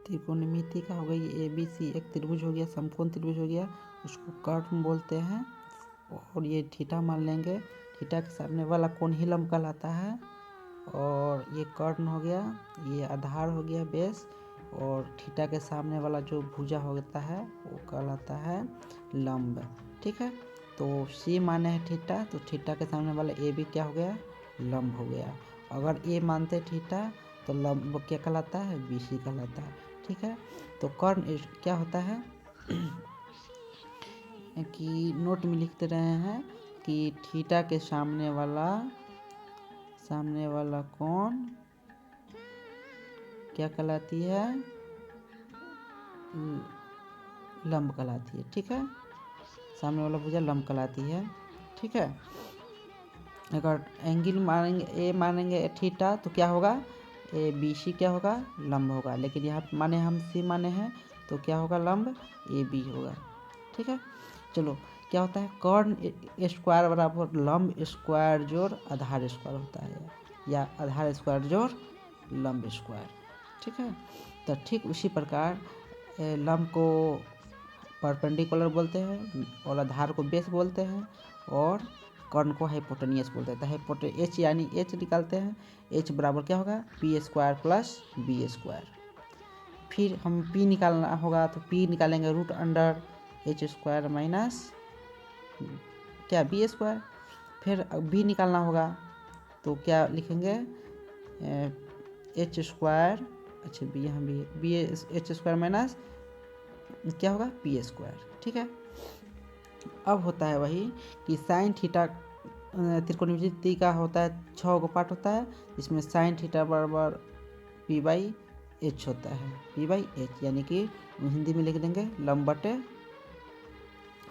त्रिकोणमिति का हो गया ये ए बी सी एक त्रिभुज हो गया, समकोण त्रिभुज हो गया, उसको कर्ण बोलते हैं। और ये थीटा मान लेंगे, थीटा के सामने वाला कोण ही लंब कहलाता है। और ये कर्ण हो गया, ये आधार हो गया बेस, और थीटा के सामने वाला जो भुजा होता है वो कहलाता है लंब। ठीक है, तो सी माने है थीटा, तो थीटा के सामने वाला ए भी क्या हो गया, लंब हो गया। अगर ए मानते थीटा तो लंब क्या कहलाता है, बी सी कहलाता है। ठीक है, तो कर्ण क्या होता है कि नोट में लिखते रहे हैं कि थीटा के सामने वाला कोण क्या कहलाती है, लंब कहलाती है। ठीक है, सामने वाला भुजा लंब कहलाती है। ठीक है, अगर एंगल मानेंगे ए मानेंगे थीटा तो क्या होगा, ए बी सी क्या होगा, लंब होगा। लेकिन यहाँ माने हम सी माने हैं तो क्या होगा, लंब ए बी होगा। ठीक है, चलो क्या होता है, कर्ण स्क्वायर बराबर लंब स्क्वायर जोड़ आधार स्क्वायर होता है, या आधार स्क्वायर जोड़ लंब स्क्वायर। ठीक है, तो ठीक उसी प्रकार लंब को परपेंडिकुलर बोलते हैं, और आधार को बेस बोलते हैं, और कर्ण को हाइपोटेनियस बोलते हैं। एच यानी एच निकालते हैं, एच बराबर क्या होगा, P square plus B square. फिर हम पी निकालना होगा तो पी निकालेंगे root under H square minus क्या, बी स्क्वायर। फिर बी निकालना होगा तो क्या लिखेंगे, एच स्क्वायर, अच्छा बी यहाँ बी एच स्क्वायर माइनस क्या होगा, पी स्क्वायर। ठीक है, अब होता है वही कि साइन थीटा त्रिकोणमिति का होता है 6 को पार्ट होता है, इसमें साइन थीटा बराबर पी बाई एच होता है, पी बाई एच, यानी कि हिंदी में लिख देंगे लंब बटे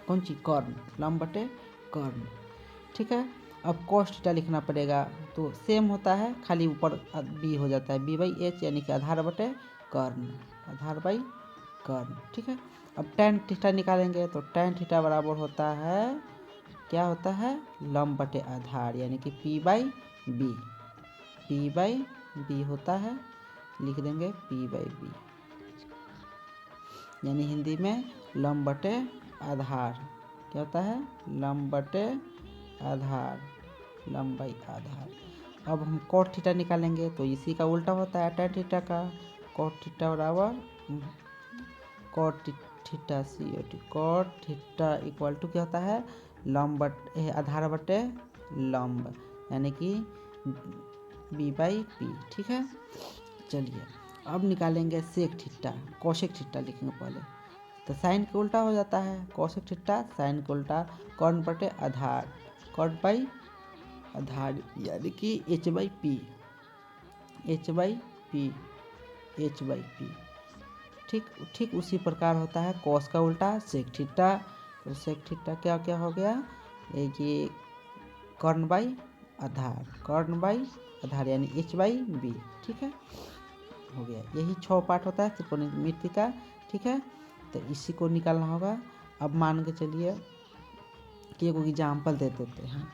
कौन सी, कर्ण, लंब बटे कर्ण। ठीक है, अब कॉस थीटा लिखना पड़ेगा, तो सेम होता है, खाली ऊपर बी हो जाता है, बी बाई एच, यानी कि आधार बटे कर्ण, आधार बाई कर्ण। ठीक है, अब tan थीटा निकालेंगे तो tan थीटा बराबर होता है, क्या होता है, लंब बटे आधार, यानी कि p by B, p by B होता है, लिख देंगे p बाई बी, यानी हिंदी में लंब बटे आधार, क्या होता है, लंब बटे आधार, लंब बाई आधार। अब हम cot थीटा निकालेंगे तो इसी का उल्टा होता है tan थीटा का, cot थीटा बराबर cot theta C O T, cot theta equal to क्या होता है, लंब बटे आधार बटे लंब, यानी कि बी बाई पी। ठीक है, चलिए अब निकालेंगे सेक थीटा, कोसेक थीटा लिखेंगे पहले, तो साइन के उल्टा हो जाता है, कोसेक थीटा साइन के उल्टा, कर्ण बटे आधार, कर्ण बाई आधार, यानी कि H by P, H by P, H by P. ठीक उसी प्रकार होता है कॉस का उल्टा सेक थीटा, तो सेक थीटा क्या क्या हो गया, ये कर्ण बाई आधार, कर्ण बाई आधार, यानी एच बाई बी। ठीक है, हो गया, यही 6 पार्ट होता है त्रिकोणमिति का। ठीक है, तो इसी को निकालना होगा। अब मान के चलिए कि एक एग्जाम्पल दे देते हैं,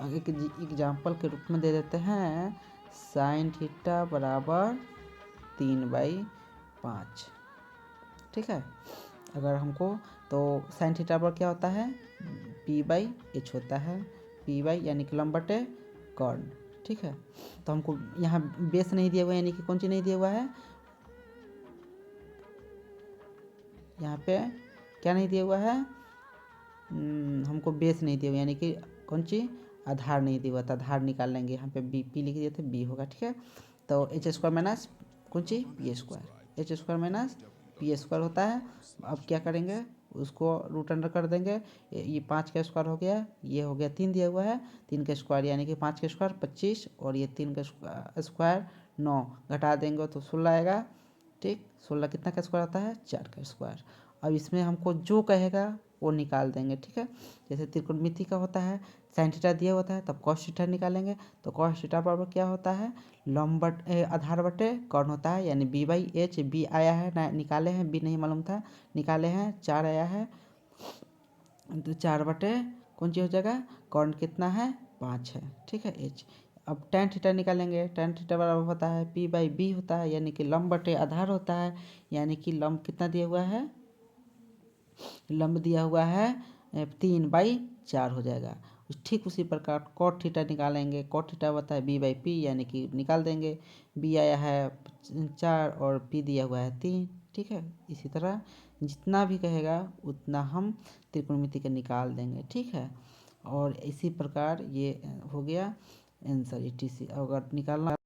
एक एग्जाम्पल के रूप में दे देते हैं, साइन थीटा बराबर 3/5। ठीक है, अगर हमको तो साइन थीटा पर क्या होता है, पी बाई एच होता है, पी बाई यानी कि लंब बटे कर्ण। ठीक है, तो हमको यहाँ बेस नहीं दिया हुआ है, यानी कि कौन सी नहीं दिया हुआ है, यहाँ पे क्या नहीं दिया हुआ है, हमको बेस नहीं दिया हुआ, यानी कि कौन सी, आधार नहीं दिया हुआ, तो आधार निकाल लेंगे, यहाँ पे बी पी लिख दिए थे, बी होगा। ठीक है, तो एच स्क्वायर माइनस कौन सी, P square, H square minus P square होता है। अब क्या करेंगे, उसको रूट अंडर कर देंगे, ये 5 का स्क्वायर हो गया, ये हो गया 3 दिया हुआ है, 3 का स्क्वायर यानी कि 5 का स्क्वायर 25, और ये 3 का स्क्वायर 9, घटा देंगे तो 16 आएगा। ठीक, 16 कितना का स्क्वायर आता है, 4 का स्क्वायर। अब इसमें हमको जो कहेगा वो निकाल देंगे। ठीक है, जैसे त्रिकोणमिति का होता है, साइन थीटा दिया होता है तब कॉस थीटा निकालेंगे, तो कॉस थीटा बराबर क्या होता है, लंब बटे आधार बटे कर्ण होता है, यानी बी बाई एच, बी आया है ना, निकाले हैं, बी नहीं मालूम था, निकाले हैं, 4 आया है, तो 4 बटे कौन सी हो जाएगा, कर्ण कितना है, 5 है। ठीक है, एच, अब tan थीटा निकालेंगे। tan थीटा बराबर होता है P बाई B होता है, यानी कि लंब बटे आधार होता है, यानी कि लंब कितना दिया हुआ है, लंब दिया हुआ है 3/4 हो जाएगा। ठीक उसी प्रकार cot थीटा निकालेंगे। cot थीटा होता है B बाई P, यानी कि निकाल देंगे। B आया है 4 और P दिया हुआ है 3। ठीक है, इसी तरह जितना भी कहेगा उतना हम त्रिकोणमिति का निकाल देंगे। ठीक है, और इसी प्रकार ये हो गया आंसर ETC। अगर निकालना